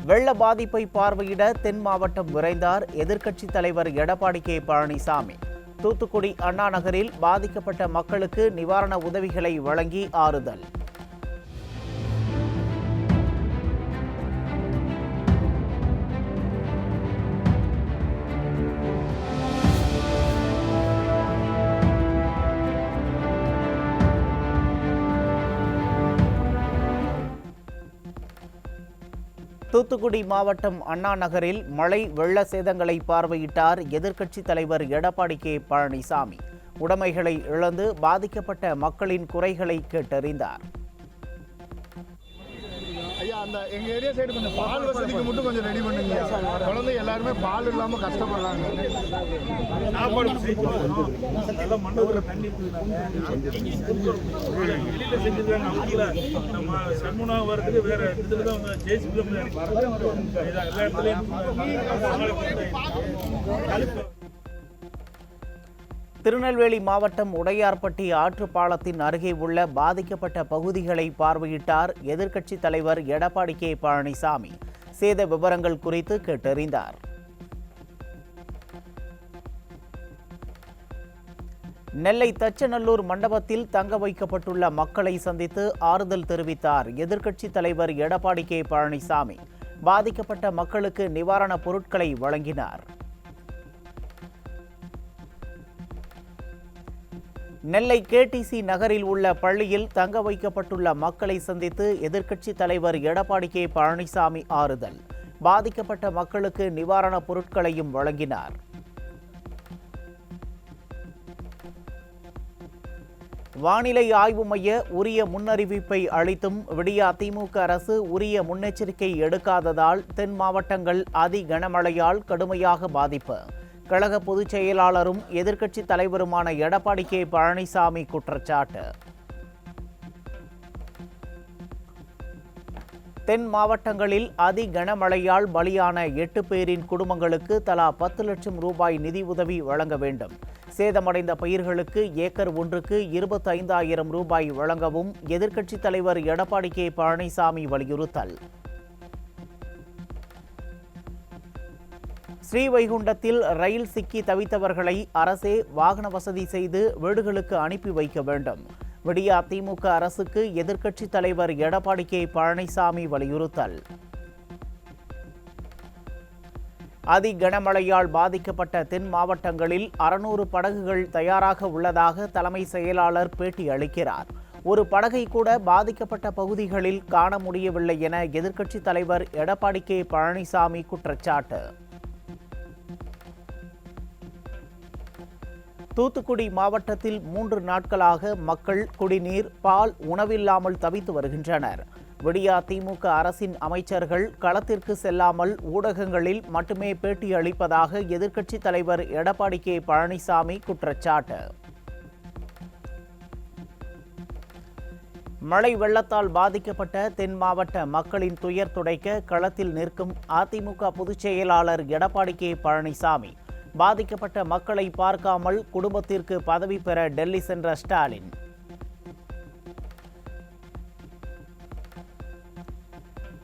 வெள்ள பாதிப்பை பார்வையிட தென் மாவட்டம் விரைந்தார் எதிர்க்கட்சித் தலைவர் எடப்பாடி கே பழனிசாமி. தூத்துக்குடி அண்ணா நகரில் பாதிக்கப்பட்ட மக்களுக்கு நிவாரண உதவிகளை வழங்கி ஆறுதல். தூத்துக்குடி மாவட்டம் அண்ணா நகரில் மழை வெள்ள சேதங்களை பார்வையிட்டார் எதிர்க்கட்சித் தலைவர் எடப்பாடி கே பழனிசாமி. உடைமைகளை இழந்து பாதிக்கப்பட்ட மக்களின் குறைகளை கேட்டறிந்தார். ஐயா, அந்த எங்க ஏரியா சைடு கொஞ்சம் பால் வசதிக்கு மட்டும் கொஞ்சம் ரெடி பண்ணுங்க. குழந்தை எல்லாருமே பால் இல்லாம கஷ்டப்படுறாங்க. சாப்பாடு நல்ல மண்டபத்துல தண்ணி வெளியில செஞ்சிருக்காங்க. நம்ம சண்முனா வரதுக்கு வேற இதுல தான் ஜேசிபி எல்லா இடத்துலயும். திருநெல்வேலி மாவட்டம் உடையார்பட்டி ஆற்றுப்பாலத்தின் அருகே உள்ள பாதிக்கப்பட்ட பகுதிகளை பார்வையிட்டார் எதிர்க்கட்சித் தலைவர் எடப்பாடி கே பழனிசாமி. சேத விவரங்கள் குறித்து கேட்டறிந்தார். நெல்லை தச்சநல்லூர் மண்டபத்தில் தங்க வைக்கப்பட்டுள்ள மக்களை சந்தித்து ஆறுதல் தெரிவித்தார் எதிர்க்கட்சித் தலைவர் எடப்பாடி கே பழனிசாமி. பாதிக்கப்பட்ட மக்களுக்கு நிவாரணப் பொருட்களை வழங்கினார். நெல்லை கேடிசி நகரில் உள்ள பள்ளியில் தங்க வைக்கப்பட்டுள்ள மக்களை சந்தித்து எதிர்க்கட்சித் தலைவர் எடப்பாடி கே பழனிசாமி ஆறுதல். பாதிக்கப்பட்ட மக்களுக்கு நிவாரணப் பொருட்களையும் வழங்கினார். வானிலை ஆய்வு மைய உரிய முன்னறிவிப்பை அளித்தும் விடியா திமுக அரசு உரிய முன்னெச்சரிக்கை எடுக்காததால் தென் மாவட்டங்கள் அதி கனமழையால் கடுமையாக பாதிப்பு. கழக பொதுச் செயலாளரும் எதிர்க்கட்சித் தலைவருமான எடப்பாடி கே பழனிசாமி குற்றச்சாட்டு. தென் மாவட்டங்களில் அதி கனமழையால் பலியான 8 பேரின் குடும்பங்களுக்கு தலா 10 லட்சம் ரூபாய் நிதி உதவி வழங்க வேண்டும். சேதமடைந்த பயிர்களுக்கு ஏக்கர் ஒன்றுக்கு 25,000 ரூபாய் வழங்கவும் எதிர்க்கட்சித் தலைவர் எடப்பாடி கே பழனிசாமி வலியுறுத்தல். ஸ்ரீவைகுண்டத்தில் ரயில் சிக்கி தவித்தவர்களை அரசே வாகன வசதி செய்து வீடுகளுக்கு அனுப்பி வைக்க வேண்டும். விடியா திமுக அரசுக்கு எதிர்க்கட்சித் தலைவர் எடப்பாடி கே பழனிசாமி வலியுறுத்தல். அதி கனமழையால் பாதிக்கப்பட்ட தென் மாவட்டங்களில் 600 படகுகள் தயாராக உள்ளதாக தலைமை செயலாளர் பேட்டி அளிக்கிறார். ஒரு படகை கூட பாதிக்கப்பட்ட பகுதிகளில் காண முடியவில்லை என எதிர்க்கட்சித் தலைவர் எடப்பாடி கே பழனிசாமி குற்றச்சாட்டு. தூத்துக்குடி மாவட்டத்தில் 3 நாட்களாக மக்கள் குடிநீர், பால், உணவில்லாமல் தவித்து வருகின்றனர். விடியா திமுக அரசின் அமைச்சர்கள் களத்திற்கு செல்லாமல் ஊடகங்களில் மட்டுமே பேட்டி அளிப்பதாக எதிர்க்கட்சித் தலைவர் எடப்பாடி கே பழனிசாமி குற்றச்சாட்டு. மழை வெள்ளத்தால் பாதிக்கப்பட்ட தென் மாவட்ட மக்களின் துயர் துடைக்க களத்தில் நிற்கும் அதிமுக பொதுச் செயலாளர் எடப்பாடி கே பழனிசாமி. பாதிக்கப்பட்ட மக்களை பார்க்காமல் குடும்பத்திற்கு பதவி பெற டெல்லி சென்ற ஸ்டாலின்.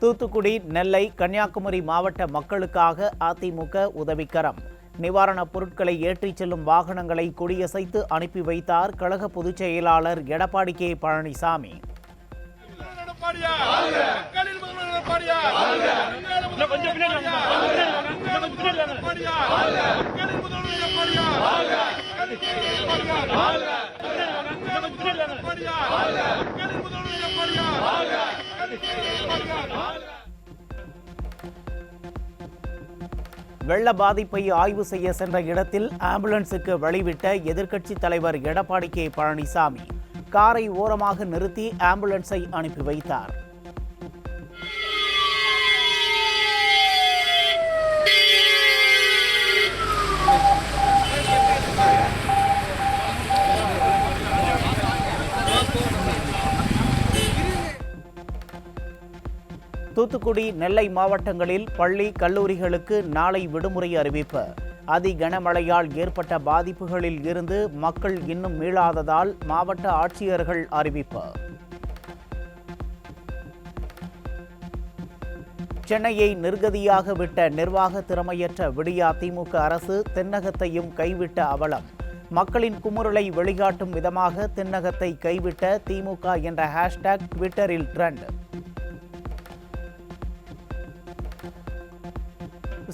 தூத்துக்குடி, நெல்லை, கன்னியாகுமரி மாவட்ட மக்களுக்காக அதிமுக உதவிக்கரம். நிவாரணப் பொருட்களை ஏற்றிச் செல்லும் வாகனங்களை கொடியசைத்து அனுப்பி வைத்தார் கழக பொதுச் செயலாளர் எடப்பாடி கே பழனிசாமி. வெள்ள பாதிப்பை ஆய்வு செய்ய சென்ற இடத்தில் ஆம்புலன்ஸுக்கு வழிவிட்ட எதிர்க்கட்சித் தலைவர் எடப்பாடி கே பழனிசாமி காரை ஓரமாக நிறுத்தி ஆம்புலன்ஸை அனுப்பி வைத்தார். தூத்துக்குடி, நெல்லை மாவட்டங்களில் பள்ளி, கல்லூரிகளுக்கு நாளை விடுமுறை அறிவிப்பு. அதி கனமழையால் ஏற்பட்ட பாதிப்புகளில் இருந்து மக்கள் இன்னும் மீளாததால் மாவட்ட ஆட்சியர்கள் அறிவிப்பு. சென்னையை நிர்கதியாக விட்ட நிர்வாக திறமையற்ற விடியா திமுக அரசு தென்னகத்தையும் கைவிட்ட அவலம். மக்களின் குமுறலை வெளிக்காட்டும் விதமாக தென்னகத்தை கைவிட்ட திமுக என்ற ஹேஷ்டேக் ட்விட்டரில் ட்ரெண்ட்.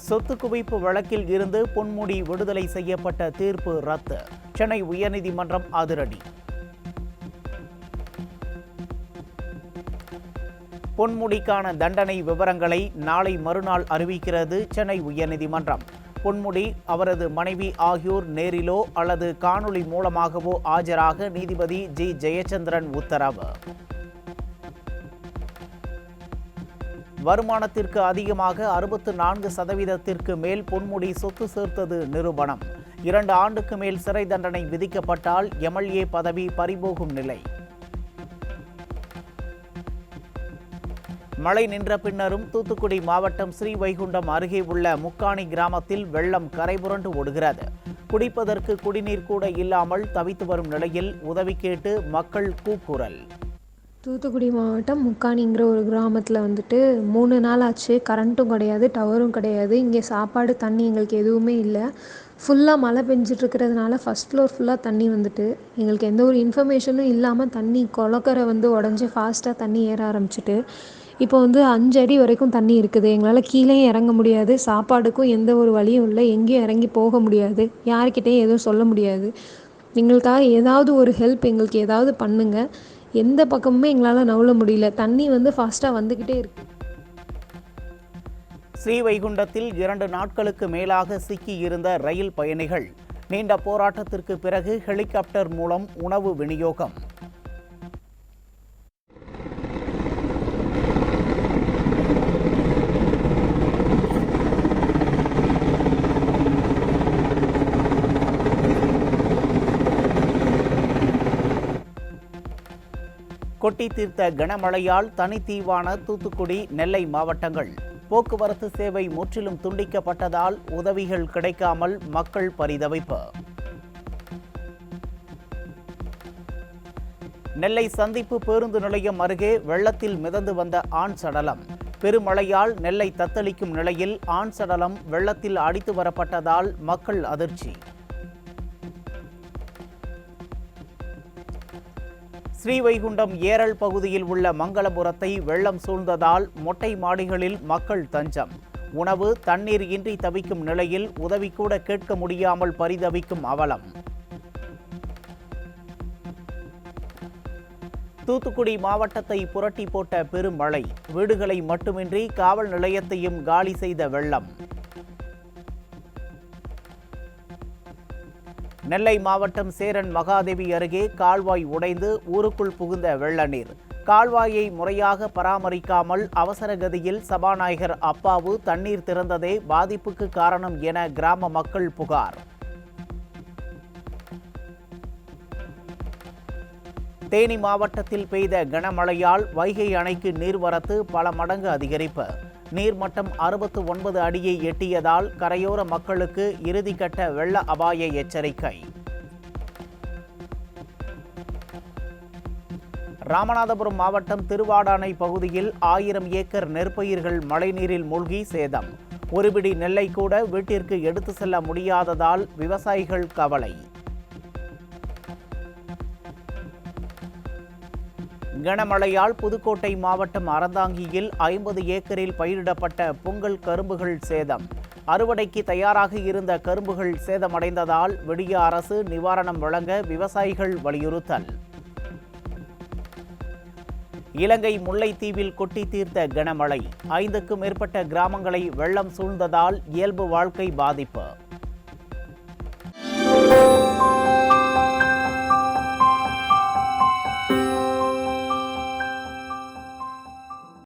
சொத்து குவிப்பு வழக்கில் இருந்து பொன்முடி விடுதலை செய்யப்பட்ட தீர்ப்பு ரத்து. சென்னை உயர்நீதிமன்றம் அதிரடி. பொன்முடிக்கான தண்டனை விவரங்களை நாளை மறுநாள் அறிவிக்கிறது சென்னை உயர்நீதிமன்றம். பொன்முடி, அவரது மனைவி ஆகியோர் நேரிலோ அல்லது காணொலி மூலமாகவோ ஆஜராக நீதிபதி ஜி ஜெயச்சந்திரன் உத்தரவு. வருமானத்திற்கு அதிகமாக 64% மேல் பொன்முடி சொத்து சேர்த்தது நிரூபணம். 2 ஆண்டுக்கு மேல் சிறை தண்டனை விதிக்கப்பட்டால் எம்எல்ஏ பதவி பறிபோகும் நிலை. மழை நின்ற பின்னரும் தூத்துக்குடி மாவட்டம் ஸ்ரீவைகுண்டம் அருகே உள்ள முக்காணி கிராமத்தில் வெள்ளம் கரைபுரண்டு ஓடுகிறது. குடிப்பதற்கு குடிநீர் கூட இல்லாமல் தவித்து வரும் நிலையில் உதவி கேட்டு மக்கள் கூக்குரல். தூத்துக்குடி மாவட்டம் முக்காணிங்கிற ஒரு கிராமத்தில் 3 நாள் ஆச்சு. கரண்ட்டும் கிடையாது, டவரும் கிடையாது. இங்கே சாப்பாடு தண்ணி எங்களுக்கு எதுவுமே இல்லை. ஃபுல்லாக மழை பெஞ்சிட்ருக்கிறதுனால ஃபஸ்ட் ஃப்ளோர் ஃபுல்லாக தண்ணி எங்களுக்கு எந்த ஒரு இன்ஃபர்மேஷனும் இல்லாமல் தண்ணி குளக்கரை உடஞ்சி ஃபாஸ்ட்டாக தண்ணி ஏற ஆரம்பிச்சிட்டு இப்போ 5 அடி வரைக்கும் தண்ணி இருக்குது. எங்களால் கீழே இறங்க முடியாது. சாப்பாடுக்கும் எந்த ஒரு வழியும் இல்லை. எங்கேயும் இறங்கி போக முடியாது. யார்கிட்டையும் எதுவும் சொல்ல முடியாது. எங்களுக்காக ஏதாவது ஒரு ஹெல்ப் எங்களுக்கு ஏதாவது பண்ணுங்கள். எந்த பக்கமுமே எங்களால் நவுல முடியல. தண்ணி ஃபாஸ்ட்டாக வந்துக்கிட்டே இருக்கு. ஸ்ரீவைகுண்டத்தில் 2 நாட்களுக்கு மேலாக சிக்கி இருந்த ரயில் பயணிகள். நீண்ட போராட்டத்திற்கு பிறகு ஹெலிகாப்டர் மூலம் உணவு விநியோகம். கொட்டி தீர்த்த கனமழையால் தனித்தீவான தூத்துக்குடி, நெல்லை மாவட்டங்கள். போக்குவரத்து சேவை முற்றிலும் துண்டிக்கப்பட்டதால் உதவிகள் கிடைக்காமல் மக்கள் பரிதவிப்பு. நெல்லை சந்திப்பு பேருந்து நிலையம் அருகே வெள்ளத்தில் மிதந்து வந்த ஆண் சடலம். பெருமழையால் நெல்லை தத்தளிக்கும் நிலையில் ஆண் சடலம் வெள்ளத்தில் அடித்து வரப்பட்டதால் மக்கள் அதிர்ச்சி. ஸ்ரீவைகுண்டம் ஏரல் பகுதியில் உள்ள மங்களபுரத்தை வெள்ளம் சூழ்ந்ததால் மொட்டை மாடிகளில் மக்கள் தஞ்சம். உணவு, தண்ணீர் இன்றி தவிக்கும் நிலையில் உதவி கூட கேட்க முடியாமல் பரிதவிக்கும் அவலம். தூத்துக்குடி மாவட்டத்தை புரட்டி போட்ட பெருமழை. வீடுகளை மட்டுமின்றி காவல் நிலையத்தையும் காலி செய்த வெள்ளம். நெல்லை மாவட்டம் சேரன் மகாதேவி அருகே கால்வாய் உடைந்து ஊருக்குள் புகுந்த வெள்ள நீர். கால்வாயை முறையாக பராமரிக்காமல் அவசர கதியில் சபாநாயகர் அப்பாவு தண்ணீர் திறந்ததே பாதிப்புக்கு காரணம் என கிராம மக்கள் புகார். தேனி மாவட்டத்தில் பெய்த கனமழையால் வைகை அணைக்கு நீர்வரத்து பல மடங்கு அதிகரிப்பு. நீர்மட்டம் 69 அடியை எட்டியதால் கரையோர மக்களுக்கு இறுதிக்கட்ட வெள்ள அபாய எச்சரிக்கை. ராமநாதபுரம் மாவட்டம் திருவாடானை பகுதியில் 1000 ஏக்கர் நெற்பயிர்கள் மழைநீரில் மூழ்கி சேதம். ஒரு பிடி நெல்லை கூட வீட்டிற்கு எடுத்து செல்ல முடியாததால் விவசாயிகள் கவலை. கனமழையால் புதுக்கோட்டை மாவட்டம் அறந்தாங்கியில் 50 ஏக்கரில் பயிரிடப்பட்ட பொங்கல் கரும்புகள் சேதம். அறுவடைக்கு தயாராக இருந்த கரும்புகள் சேதமடைந்ததால் விடிய அரசு நிவாரணம் வழங்க விவசாயிகள் வலியுறுத்தல். இலங்கை முல்லைத்தீவில் கொட்டி தீர்த்த கனமழை. 5க்கும் மேற்பட்ட கிராமங்களை வெள்ளம் சூழ்ந்ததால் இயல்பு வாழ்க்கை பாதிப்பு.